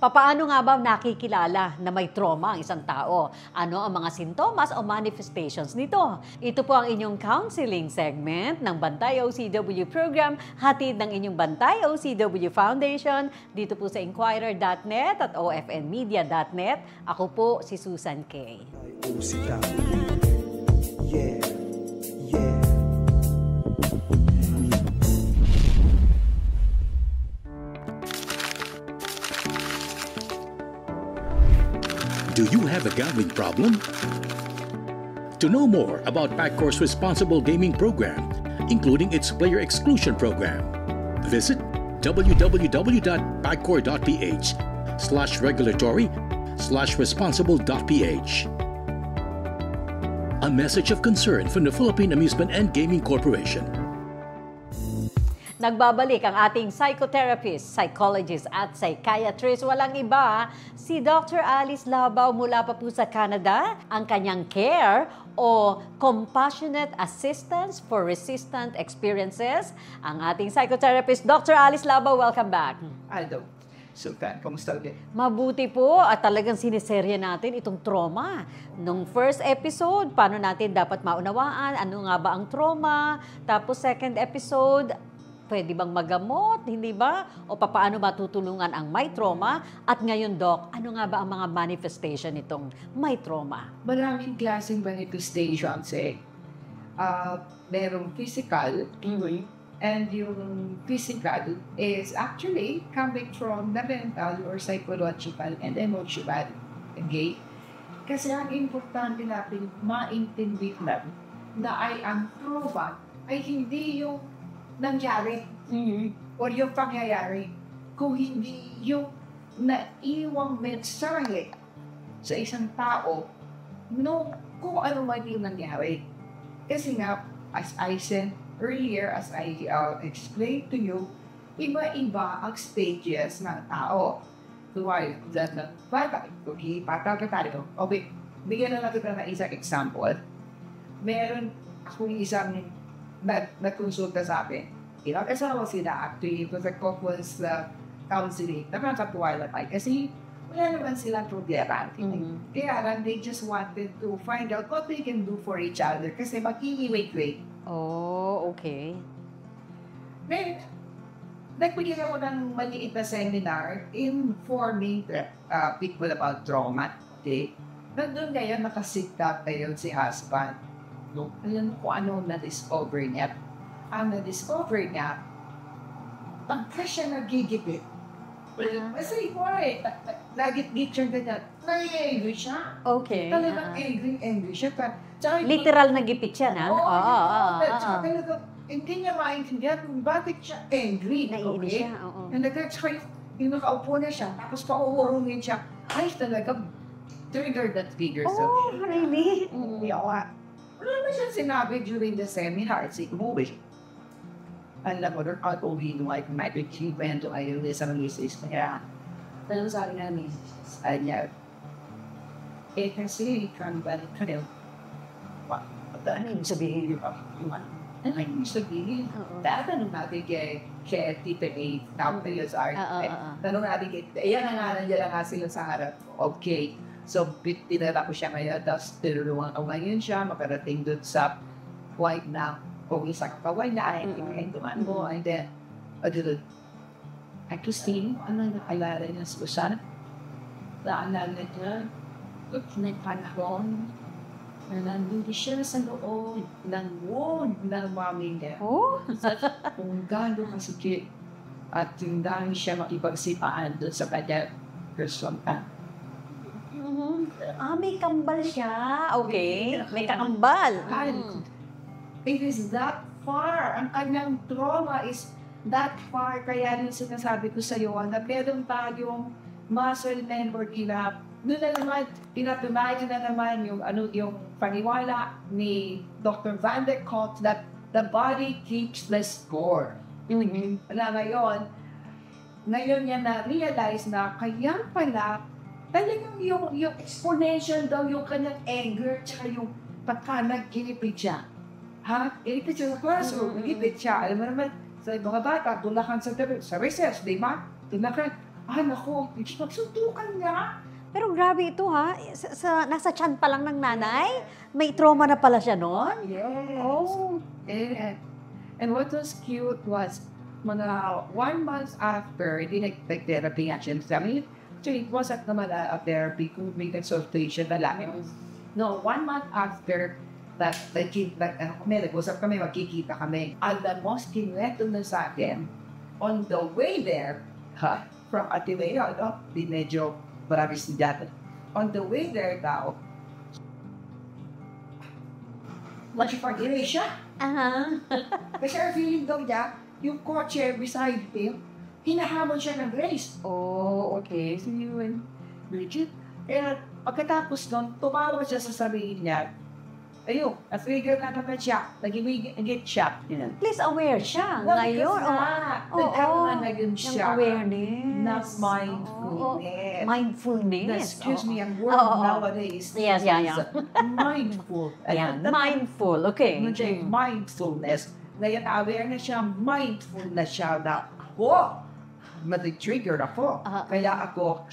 Papaano nga ba nakikilala na may trauma ang isang tao? Ano ang mga sintomas o manifestations nito? Ito po ang inyong counseling segment ng Bantay OCW program, hatid ng inyong Bantay OCW Foundation, dito po sa Inquirer.net at OFNmedia.net. Ako po si Susan K. Yeah, yeah. Do you have a gambling problem? To know more about PAGCOR's responsible gaming program, including its player exclusion program, visit www.pagcor.ph/regulatory/responsible.ph. A message of concern from the Philippine Amusement and Gaming Corporation. Nagbabalik ang ating psychotherapist, psychologist at psychiatrist. Walang iba, si Dr. Alice Labaw mula pa po sa Canada. Ang kanyang CARE o Compassionate Assistance for Resistant Experiences. Ang ating psychotherapist, Dr. Alice Labaw, welcome back. Aldo, Sultan, kamusta ulit? Mabuti po at talagang siniserye natin itong trauma. Nung first episode, paano natin dapat maunawaan, ano nga ba ang trauma. Tapos second episode, pwede bang magamot, hindi ba? O paano matutulungan ang may trauma? At ngayon, Doc, ano nga ba ang mga manifestation nitong may trauma? Maraming klaseng manifestations eh. Merong physical, and yung physical is actually coming from the mental or psychological and emotional. Okay? Kasi ang importante natin maintindihan na ay ang trauma ay hindi yung nangyari o yung pangyayari kung hindi yung naiwang mensahe sa isang tao no, kung ano man yung nangyari. Kasi nga, as I said earlier, as I explained to you, iba-iba ang stages ng tao. Tuwag, okay, patawag tayo. Okay, bigyan na natin ng isang example. Meron akong isang nagkonsulta sa akin. Ilang asawa sila actually because the couples counseling. Nakakatuwa naman kasi wala naman silang problema. Kaya lang, they just wanted to find out what they can do for each other kasi mag-iiwait-wait. Oh, okay. Then, nagbigyan ako ng maliit na seminar informing people about trauma. Okay? Nandun ngayon, nakasigtap ngayon si husband. No? Alam mo kung ano na-discover niya. Ang na-discover niya, pagka siya nagigipit, kasi why? Nagit-git siya ganyan. Nag-angry siya. Okay. Talagang angry siya. Literal na gipit siya, na? Oo. Talagang hindi niya maintindihan kung bakit siya angry. Naiinis siya, oo. Tsaka yung nakaupo na siya, tapos pauurungin siya. Ay, talagang trigger that figure. Oh, really? Wala naman siya sinabi during the seminar. Siguro, alam mo, at uwi nung like magic event o ayaw sa mga misis niya. Tanong sa akin na misis, niya, kasi balik ka rin. Ano yung sabihin? Ano yung sabihin? Tanong natin kay Tita A, WSR. Tanong natin kay Tita A, yan ang nga nandiyan lang sila sa harap. Okay. So, tinala ko siya ngayon, tapos tinulungan ko ngayon siya, makarating doon sa white na, kung isang kaway na ay tuman mo, and then, Christine, ano nakalala niya sa Susan? Naalala niya, may panahon, na nandun siya sa loob ng wound ng mami niya. Kung gano'n kasikip, at yung dahil siya makipagsipaan doon sa kanya person. May kambal siya. Okay. May kakambal. It is that far. Ang kanyang trauma is that far. Kaya rin sinasabi ko sa iyo na meron tayong muscle memory na doon na naman, pinatunayan na naman yung paniwala ni Dr. Van der Kolk that the body keeps the score. Ngayon niya na-realize na kaya pala talagang yung exponential daw yung kanyang anger tsaka yung pagka nag-gilipid siya. Gilipid siya sa classroom, nag-gilipid siya. Alam mo naman, sa mga bata, tulakan sa recess, di ba? Tulakan. naku, nagsuntukan nga. Pero grabe ito ha, nasa tiyan pa lang ng nanay, may trauma na pala siya noon? Yes. Oh. And what was cute was, mga 1 month after, hindi nag-therapy nga siya sa amin. So it wasn't naman a therapy, kung may consultation na lang. No, 1 month after that, nag-usap kami, magkikita kami. And the most kineto na sa akin, on the way there, from Ateneo, di medyo marami estudyante. On the way there daw, mag-forgive siya. Kasi ang feeling daw niya, yung kotse beside him, hinahamon siya ng race. Oh, okay. So yun, Bridget. And pagkatapos nun, tumawa siya sa sarili niya. Ayun, na-trigger na naman siya. Nag-get siya. At least aware siya Well, ngayon. nagkaroon na naging Yung siya. awareness. Na mindfulness. Mindfulness. Excuse me, ang word Oo. nowadays Yes, yeah. is mindful. Ayan, mindful. Okay. Mindfulness. Ngayon, aware na siya, mindful na siya na, trigger ako. Kaya ako,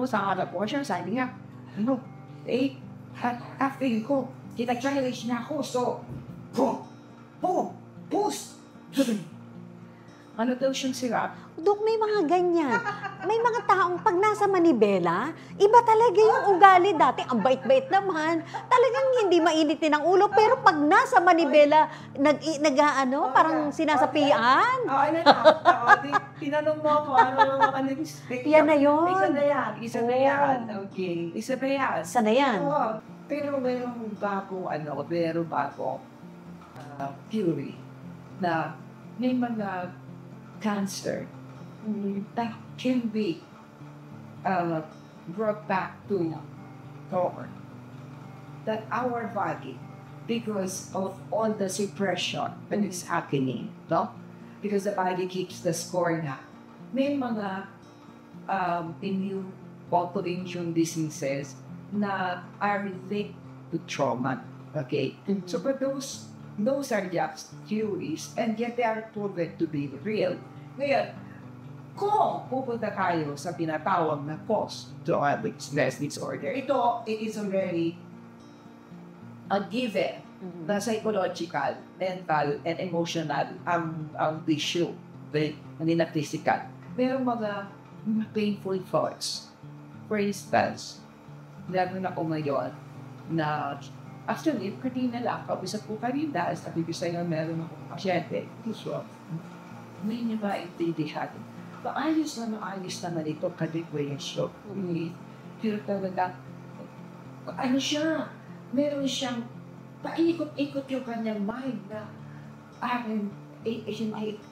sa harap ko siya, sabi niya, after ko, kita-challenge niya ako, so, push! Ano daw siyang sirap? Dok, may mga ganyan. May mga taong pag nasa Manibela, iba talaga yung ugali dati. Ang bait-bait naman. Talagang hindi mainitin ang ulo. Pero pag nasa Manibela, parang sinasapian. Tinanong mo ako, ano nag-expect? Yan na yun. Isa na yan. Okay. Isa na yan. Sana yan. Pero mayroong bagong theory na may mga cancer that can be brought back to normal. That our body, because of all the suppression that is happening, no? Because the body keeps the score na. May mga immune autoimmune diseases na are linked to trauma. Okay? So, but those are just theories, and yet they are proven to be real. Ngayon, kung pupunta tayo sa tinatawag na post-traumatic stress disorder, it is already a given na psychological, mental, and emotional ang issue. Hindi na physical. Merong mga painful thoughts. For instance, lalo na ko ngayon na actually, kanina lang, kausap ko kanina, sabi ko sa'yo, meron akong pasyente. So, hindi niya maintindihan. Maayos naman ito, ka-depression. Pero talaga, meron siyang, paikot-ikot yung kanyang mind na,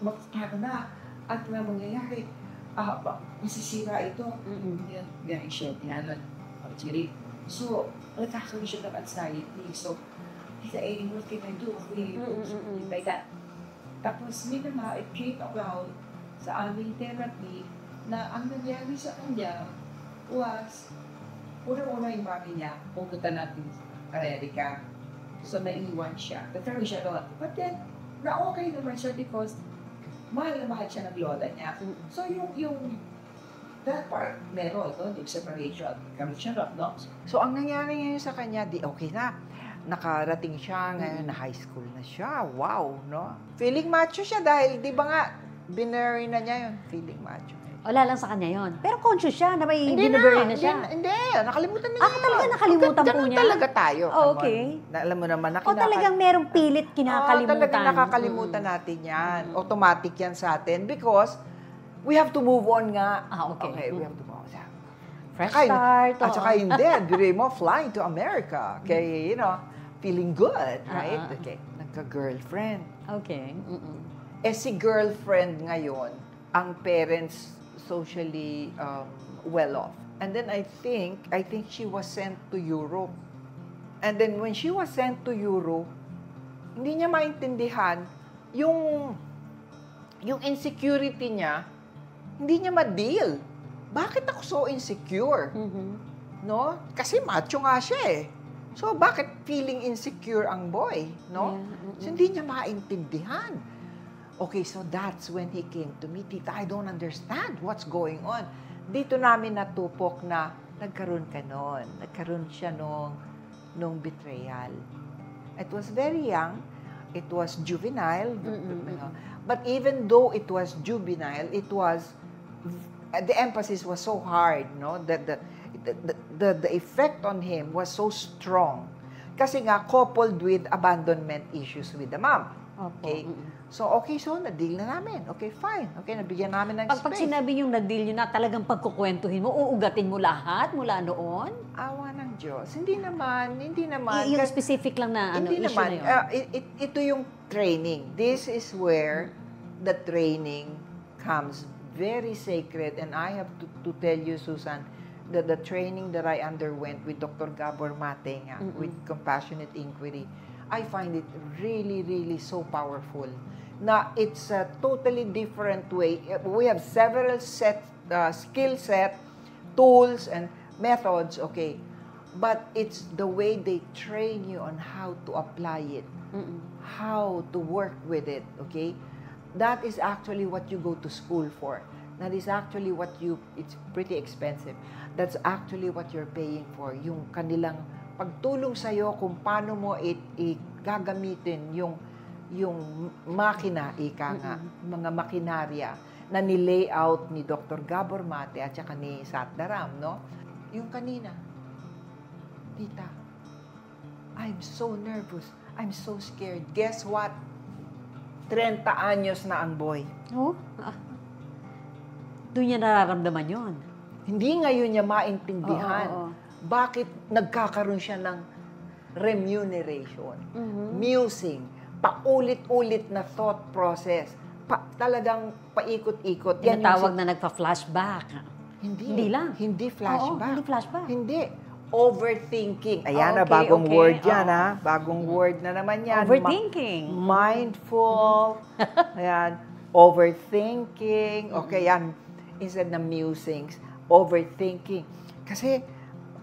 magkakaroon na, at na mangyayari, masisira ito. Yan siya, actually. So, nagkakaroon siya ng anxiety. So, what can I do? Like that. Tapos, may naman, it came around sa aming therapy na ang nangyari sa kanya was, una-una yung mami niya, pupunta natin sa Amerika. So, naiwan siya. Nagkaroon siya doon. But then, na-okay naman siya because mahal na mahal siya ng lola niya. So, that part, meron, yung separation, kami siya, no? So, ang nangyari ngayon sa kanya, di okay na. Nakarating siya, ngayon na high school na siya. Wow, no? Feeling macho siya dahil, di ba nga, binary na niya yun, feeling macho. Wala lang sa kanya yon. Pero conscious siya na may binabury na siya. Hindi, nakalimutan na niya. Talaga nakalimutan po niya? Talaga tayo. Okay. Alam mo naman, Talagang merong pilit kinakalimutan. Talagang nakakalimutan natin yan. Automatic yan sa atin because we have to move on nga. Okay. We have to move on. Fresh start. At saka hindi, dire mo, flying to America. Okay, feeling good, right? Okay, nagka-girlfriend. Okay. Si girlfriend ngayon, ang parents socially well-off. And then I think she was sent to Europe. And then when she was sent to Europe, hindi niya maintindihan yung insecurity niya, hindi niya ma-deal. Bakit ako so insecure? No? Kasi macho nga siya eh. So, bakit feeling insecure ang boy? No? So, hindi niya maintindihan. Okay, so that's when he came to me. Tita, I don't understand what's going on. dito namin natupok na nagkaroon ka nun. Nagkaroon siya nung betrayal. It was very young. It was juvenile. But even though it was juvenile, it was, the emphasis was so hard, no? That the effect on him was so strong. Kasi nga, coupled with abandonment issues with the mom. Okay? So, na-deal na namin. Okay, fine. Okay, nabigyan namin ng Pag space. sinabi yung na-deal nyo na, talagang pagkukwentuhin mo, uugatin mo lahat mula noon? Awa ng Diyos. Hindi naman. Yung specific lang na Hindi issue naman. na yun? Ito yung training. This is where the training comes very sacred. And I have to tell you, Susan, that the training that I underwent with Dr. Gabor Mate, with Compassionate Inquiry, I find it really, really so powerful. Na it's a totally different way. We have several skill set, tools, and methods, okay? But it's the way they train you on how to apply it, how to work with it, okay? That is actually what you go to school for. That is actually what it's pretty expensive. That's actually what you're paying for. Yung kanilang pagtulong sa'yo kung paano mo gagamitin yung makina, mga makinarya na ni-layout ni Dr. Gabor Mate at saka ni Satdaram, no? Yung kanina, Tita, I'm so nervous. I'm so scared. Guess what? 30 anyos na ang boy. Oh? Doon niya nararamdaman yun. Hindi ngayon niya maintindihan Oo. bakit nagkakaroon siya ng remuneration, musing, paulit-ulit na thought process, talagang paikot-ikot. Tinatawag na nagpa-flashback. Hindi lang. Hindi flashback. Oo, hindi flashback. Hindi. Overthinking. Ayan na, Okay, bagong okay. word yan, ha? Bagong word na naman yan. Overthinking. Mindful. Ayan. Overthinking. Okay, yan. Instead na musings, overthinking. Kasi,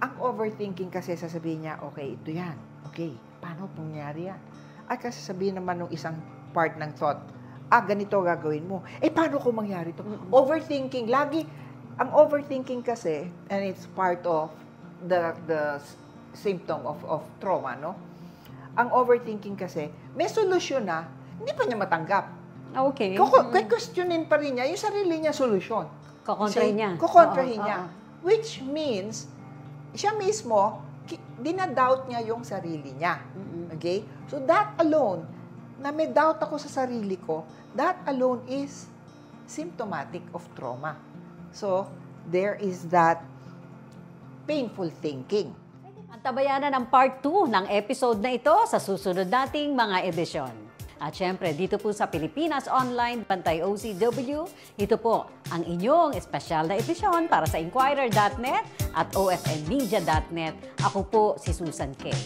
ang overthinking kasi sasabihin niya, okay, ito yan. Okay, paano pangyari yan? Ay, kasi sabihin naman ng isang part ng thought, ganito gagawin mo. Paano kung mangyari ito? Overthinking. Lagi, ang overthinking kasi, and it's part of the symptom of trauma, no? Ang overthinking kasi, may solusyon na, hindi pa niya matanggap. Okay. Questionin pa rin niya yung sarili niya solusyon. Kukontrahin niya. Kukontrahin niya. Which means, siya mismo, dinadoubt niya yung sarili niya. Okay? So that alone, na may doubt ako sa sarili ko, that alone is symptomatic of trauma. So, there is that painful thinking. Antabayanan ang part 2 ng episode na ito sa susunod nating mga edisyon. At syempre, dito po sa Pilipinas Online, Bantay OCW, ito po ang inyong espesyal na edisyon para sa Inquirer.net at OFNmedia.net. Ako po si Susan K.